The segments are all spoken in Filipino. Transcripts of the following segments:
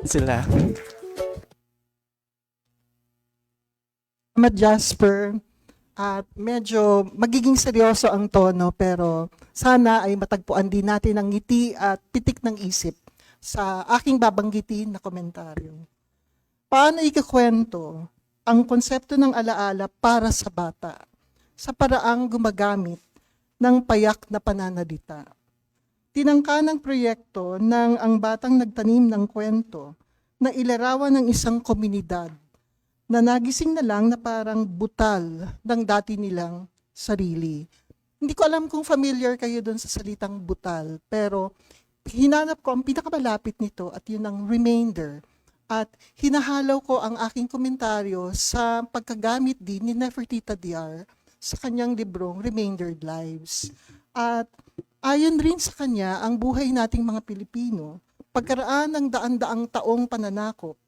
sila. Salamat, Jasper. At medyo magiging seryoso ang tono pero sana ay matagpuan din natin ang ngiti at pitik ng isip sa aking babanggitin na komentaryo. Paano ikakwento ang konsepto ng alaala para sa bata sa paraang gumagamit ng payak na pananalita? Tinangka ng proyekto ng Ang Batang Nagtanim ng Kwento na ilarawan ng isang komunidad na nagising na lang na parang butal ng dati nilang sarili. Hindi ko alam kung familiar kayo doon sa salitang butal, pero hinanap ko ang pinakamalapit nito at yun ang remainder. At hinahalaw ko ang aking komentaryo sa pagkagamit din ni Nefertita Diar sa kanyang librong Remaindered Lives. At ayon rin sa kanya, ang buhay nating mga Pilipino, pagkaraan ng daan-daang taong pananakop,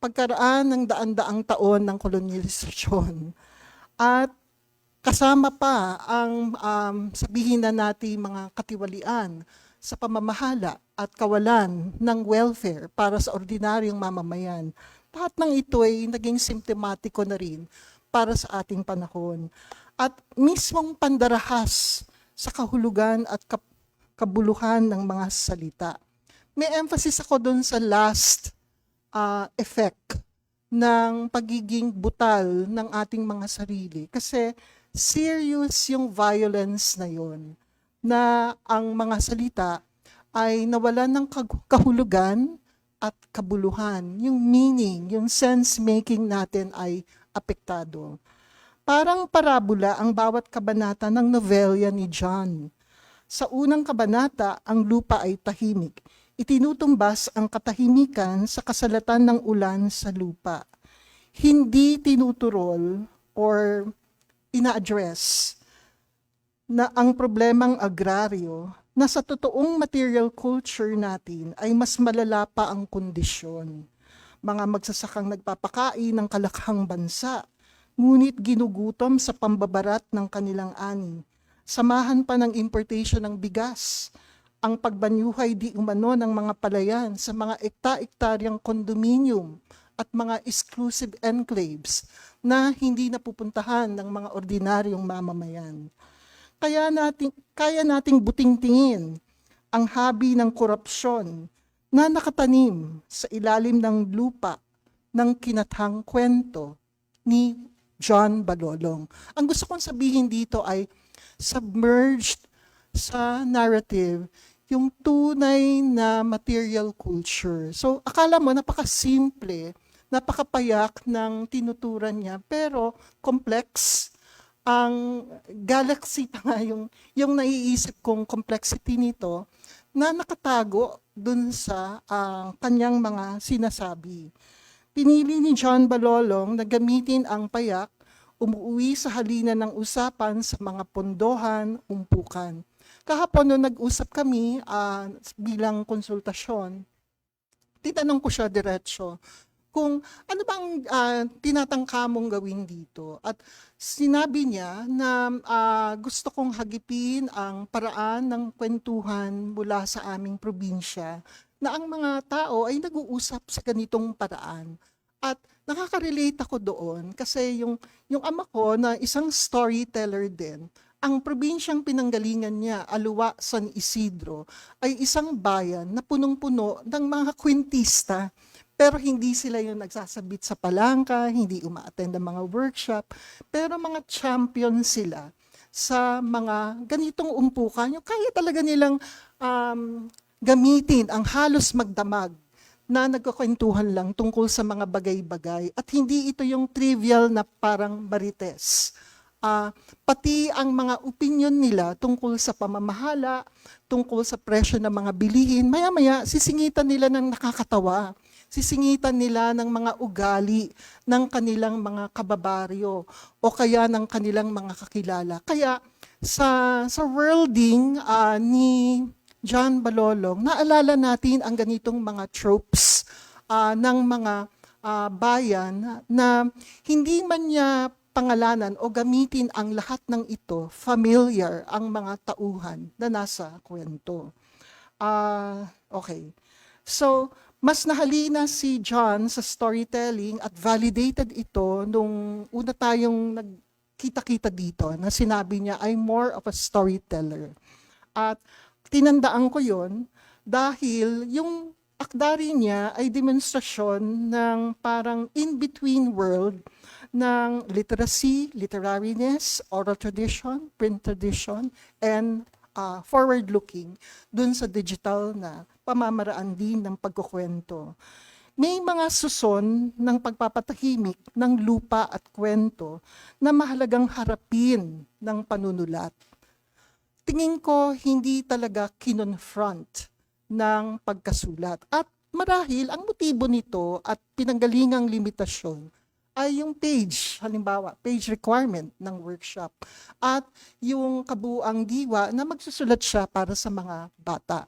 pagkaraan ng daan-daang taon ng kolonyalisasyon, at kasama pa ang sabihin na natin mga katiwalian sa pamamahala at kawalan ng welfare para sa ordinaryong mamamayan. Lahat ng ito ay naging simptomatiko na rin para sa ating panahon. At mismong pandarahas sa kahulugan at kabuluhan ng mga salita. May emphasis ako doon sa last effect ng pagiging butal ng ating mga sarili. Kasi serious yung violence na yon, na ang mga salita ay nawalan ng kahulugan at kabuluhan. Yung meaning, yung sense-making natin ay apektado. Parang parabola ang bawat kabanata ng novelya ni John. Sa unang kabanata, ang lupa ay tahimik. Itinutumbas ang katahimikan sa kasalatan ng ulan sa lupa. Hindi tinuturol or ina-address na ang problemang agraryo na sa totoong material culture natin ay mas malala pa ang kondisyon. Mga magsasakang nagpapakain ng kalakhang bansa, ngunit ginugutom sa pambabarat ng kanilang ani. Samahan pa ng importation ng bigas, ang pagbanyuhay di umano ng mga palayan sa mga ekta-ektaryang kondominium at mga exclusive enclaves na hindi napupuntahan ng mga ordinaryong mamamayan. Kaya nating butingtingin ang habi ng korupsyon na nakatanim sa ilalim ng lupa ng kinathang kwento ni John Balolong. Ang gusto kong sabihin dito ay submerged sa narrative yung tunay na material culture. So, akala mo napakasimple, napakapayak ng tinuturan niya, pero complex. Ang galaxy pa nga yung naiisip kong complexity nito na nakatago dun sa kanyang mga sinasabi. Pinili ni John Balolong na gamitin ang payak, umuwi sa halina ng usapan sa mga pondohan, umpukan. Kahapon nung nag-usap kami bilang konsultasyon, titanong ko siya diretso kung ano bang tinatangka mong gawin dito. At sinabi niya na gusto kong hagipin ang paraan ng kwentuhan mula sa aming probinsya na ang mga tao ay nag-uusap sa ganitong paraan. At nakaka-relate ako doon kasi yung ama ko na isang storyteller din, ang probinsyang pinanggalingan niya, Aluwa, San Isidro, ay isang bayan na punong-puno ng mga kwentista. Pero hindi sila yung nagsasabit sa palangka, hindi uma-attend ng mga workshop, pero mga champion sila sa mga ganitong umpukan. Yung kaya talaga nilang gamitin ang halos magdamag na nagkakwentuhan lang tungkol sa mga bagay-bagay at hindi ito yung trivial na parang marites. Pati ang mga opinion nila tungkol sa pamamahala, tungkol sa presyo ng mga bilihin, maya-maya sisingitan nila ng nakakatawa. Sisingitan nila ng mga ugali ng kanilang mga kababaryo o kaya ng kanilang mga kakilala. Kaya sa worlding ni John Balolong, naalala natin ang ganitong mga tropes ng mga bayan na hindi man niya pangalanan o gamitin ang lahat ng ito, familiar ang mga tauhan na nasa kwento. Okay. So, Mas nahalina si John sa storytelling at validated ito nung una tayong nagkita-kita dito na sinabi niya, I'm more of a storyteller. At tinandaan ko yon dahil yung akda rin niya ay demonstrasyon ng parang in-between world ng literacy, literariness, oral tradition, print tradition, and forward-looking dun sa digital na pamamaraan din ng pagkukwento. May mga suson ng pagpapatahimik ng lupa at kwento na mahalagang harapin ng panunulat. Tingin ko hindi talaga kinonfront ng pagkasulat. At marahil ang motibo nito at pinanggalingang limitasyon ay yung page, halimbawa, page requirement ng workshop at yung kabuuang diwa na magsusulat siya para sa mga bata.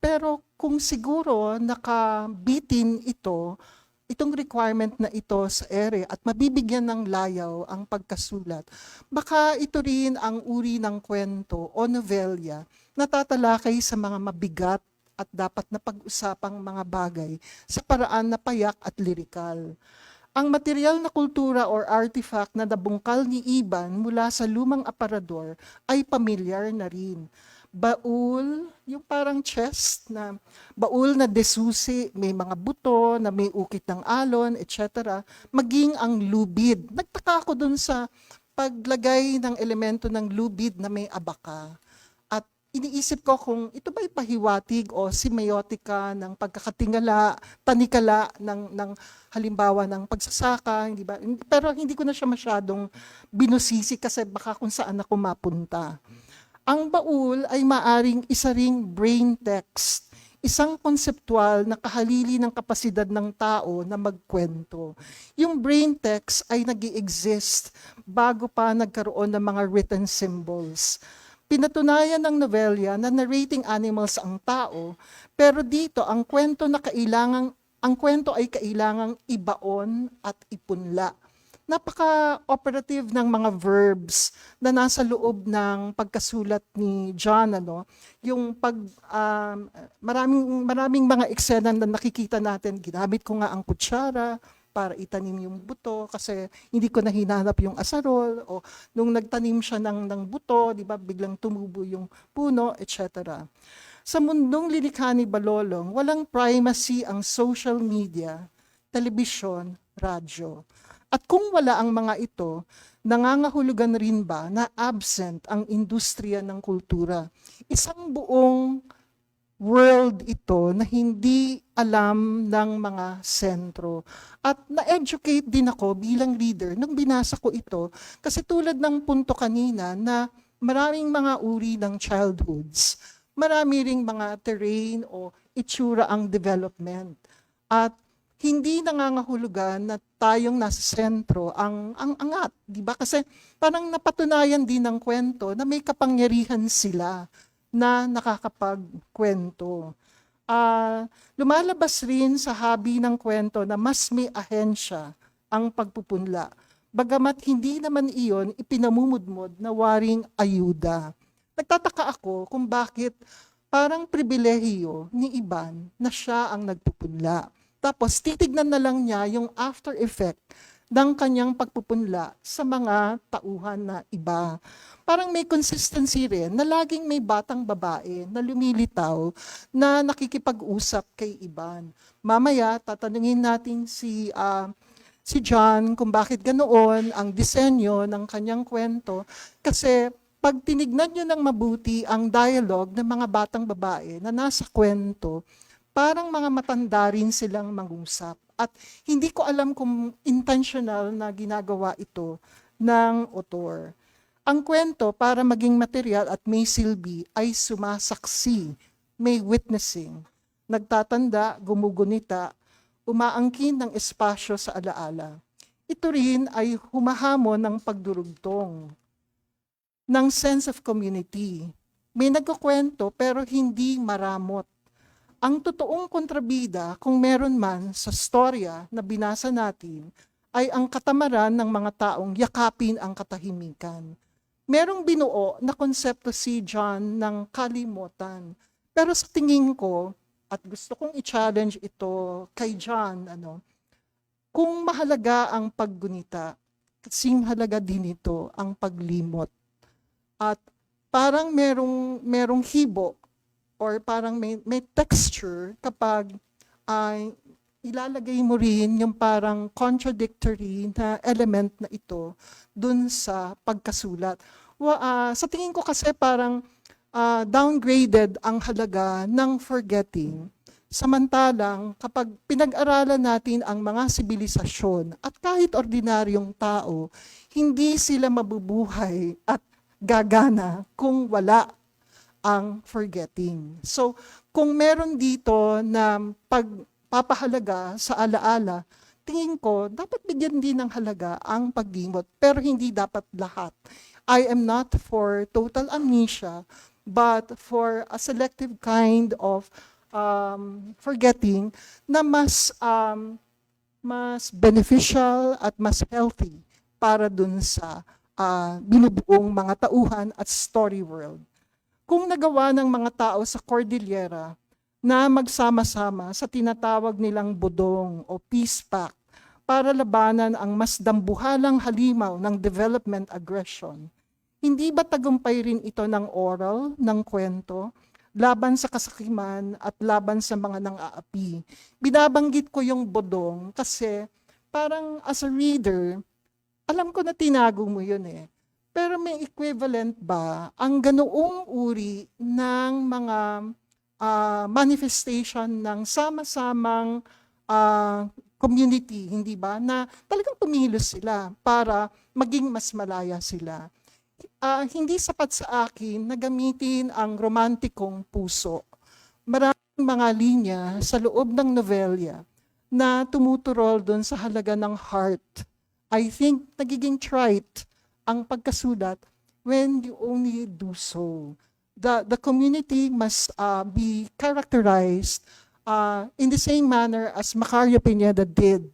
Pero kung siguro nakabitin itong requirement na ito sa ere at mabibigyan ng layaw ang pagkasulat, baka ito rin ang uri ng kwento o novelya na tatalakay sa mga mabigat at dapat na pag-usapang mga bagay sa paraan na payak at lirikal. Ang material na kultura or artifact na nabungkal ni Iban mula sa lumang aparador ay pamilyar na rin. Baul, yung parang chest na baul na desusi, may mga buto na may ukit ng alon, etc. Maging ang lubid. Nagtaka ako dun sa paglagay ng elemento ng lubid na may abaka. Iniisip ko kung ito ba'y pahiwatig o semiotika ng pagkakatingala, tanikala ng halimbawa ng pagsasaka, hindi ba? Pero hindi ko na siya masyadong binusisi kasi baka kung saan ako mapunta. Ang baul ay maaring isa ring brain text, isang konseptual na kahalili ng kapasidad ng tao na magkwento. Yung brain text ay nag-i-exist bago pa nagkaroon ng mga written symbols. Pinatunayan ng novelya na narrating animals ang tao, pero dito ang kwento ay kailangang ibaon at ipunla. Napaka-operative ng mga verbs na nasa loob ng pagkasulat ni John, yung maraming mga eksena na nakikita natin, ginamit ko nga ang kutsara para itanim yung buto kasi hindi ko na hinanap yung asarol o nung nagtanim siya ng buto, di ba, biglang tumubo yung puno, etc. Sa mundong lilikha ni Balolong, walang primacy ang social media, telebisyon, radyo. At kung wala ang mga ito, nangangahulugan rin ba na absent ang industriya ng kultura? Isang buong world ito na hindi alam ng mga sentro. At na-educate din ako bilang leader nung binasa ko ito kasi tulad ng punto kanina na maraming mga uri ng childhoods, marami ring mga terrain o itsura ang development. At hindi nangangahulugan na tayong nasa sentro ang angat, di ba? Kasi parang napatunayan din ng kwento na may kapangyarihan sila na nakakapagkwento. Lumalabas rin sa hobby ng kwento na mas may ahensya ang pagpupunla. Bagamat hindi naman iyon ipinamumudmod na waring ayuda. Nagtataka ako kung bakit parang pribilehiyo ni Iban na siya ang nagpupunla. Tapos titignan na lang niya yung after effect ng kanyang pagpupunla sa mga tauhan na iba. Parang may consistency rin na laging may batang babae na lumilitaw na nakikipag-usap kay Iban. Mamaya, tatanungin natin si John kung bakit ganoon ang disenyo ng kanyang kwento. Kasi pag tinignan nyo ng mabuti ang dialogue ng mga batang babae na nasa kwento, parang mga matanda rin silang mangusap. At hindi ko alam kung intentional na ginagawa ito ng author. Ang kwento para maging material at may silbi ay sumasaksi, may witnessing, nagtatanda, gumugunita, umaangkin ng espasyo sa alaala. Ito rin ay humahamon ng pagdurugtong, ng sense of community. May nagkukwento pero hindi maramot. Ang totoong kontrabida, kung meron man sa storya na binasa natin, ay ang katamaran ng mga taong yakapin ang katahimikan. Merong binuo na konsepto si John ng kalimutan. Pero sa tingin ko, at gusto kong i-challenge ito kay John, kung mahalaga ang paggunita, kasing halaga din ito ang paglimot. At parang merong hibo or parang may texture kapag ilalagay mo rin yung parang contradictory na element na ito dun sa pagkasulat. Sa tingin ko kasi parang downgraded ang halaga ng forgetting. Samantalang kapag pinag-aralan natin ang mga sibilisasyon at kahit ordinaryong tao, hindi sila mabubuhay at gagana kung wala ang forgetting. So, kung meron dito na pagpapahalaga sa alaala, tingin ko, dapat bigyan din ng halaga ang paglimot, pero hindi dapat lahat. I am not for total amnesia, but for a selective kind of forgetting na mas beneficial at mas healthy para dun sa binubuong mga tauhan at story world. Kung nagawa ng mga tao sa Cordillera na magsama-sama sa tinatawag nilang budong o peace pact para labanan ang mas dambuhalang halimaw ng development aggression, hindi ba tagumpay rin ito ng oral, ng kwento, laban sa kasakiman at laban sa mga nang-aapi? Binabanggit ko yung budong kasi parang as a reader, alam ko na tinago mo yun eh. Pero may equivalent ba ang ganoong uri ng mga manifestation ng sama-samang community, hindi ba? Na talagang tumilos sila para maging mas malaya sila. Hindi sapat sa akin na gamitin ang romantikong puso. Maraming mga linya sa loob ng novelya na tumuturol doon sa halaga ng heart. I think nagiging trite ang pagkasulat when you only do so. The community must be characterized in the same manner as Macario Pineda did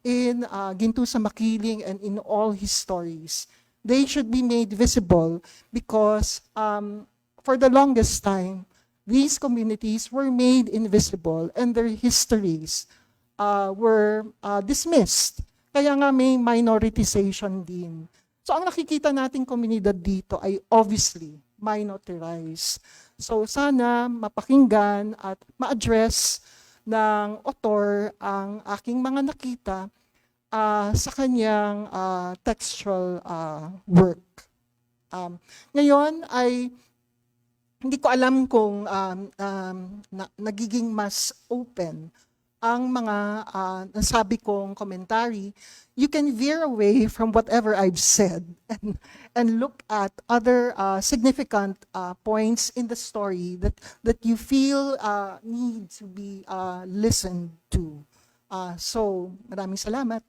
in Ginto sa Makiling and in all his stories. They should be made visible because for the longest time, these communities were made invisible and their histories were dismissed. Kaya nga may minoritization din. So ang nakikita nating komunidad dito ay obviously minoritized. So sana mapakinggan at ma-address ng author ang aking mga nakita sa kanyang textual work. Ngayon ay hindi ko alam kung nagiging mas open ang mga nasabi kong commentary. You can veer away from whatever I've said and look at other significant points in the story that you feel need to be listened to. So, maraming salamat.